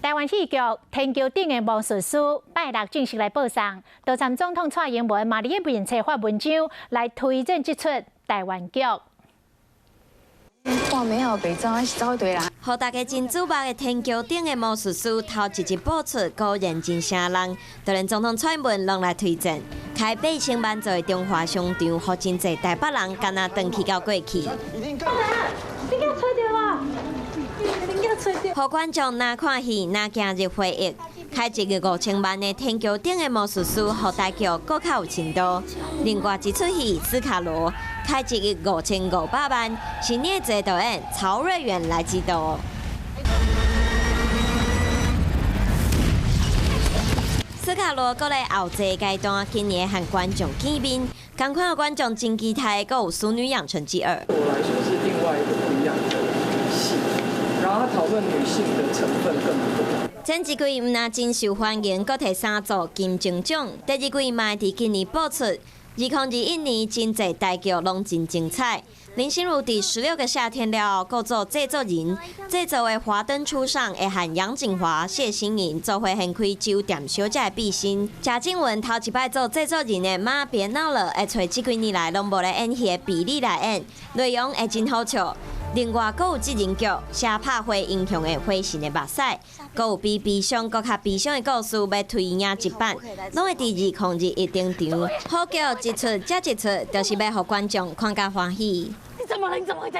台湾戏剧《天桥顶的魔术师》拜六正式来报上，多参总统蔡英文嘛，伫面册发文章来推荐这出台湾剧。看美好北走，是走一堆人。互大家真注目的《天桥顶的魔术师》头一集播出，果然真声人，就连总统蔡英文拢来推荐。开8000万座的中华商场，互真侪台北人敢若登去到过去。你给我吹掉了！你给我吹掉！互观众哪看戏哪走入回忆。开一个5000万的《天桥顶的魔术师》，互大剧搁较有深度。另外一出戏《斯卡罗》开一个5500万，是聂泽导演曹瑞远来指导。斯卡罗搁咧后一个阶段，今年和观众见面，同款的观众真期待，搁有《淑女养成记2》。对我来说是另外一个不一样的戏，然后他讨论女性的成分更多。前一季毋但真受欢迎，搁摕3座金钟奖。第二季嘛伫今年播出。2021年真侪台剧拢真精彩。林心如伫16个夏天了后，搁做制作人，制作的《华灯初上》会和杨谨华、谢欣颖做伙掀开酒店小姐的秘辛。贾静雯头一摆做制作人的《妈别闹了》，会找这几年来拢无咧演戏的比例来演，内容会真好笑。另外，阁有真人剧《写拍花英雄的花神的目屎》，阁有比悲伤阁较悲伤的故事要推演一版，拢会伫2021登场。好剧一出接一出，就是要互观众看甲欢喜。你怎么了？你怎么会在？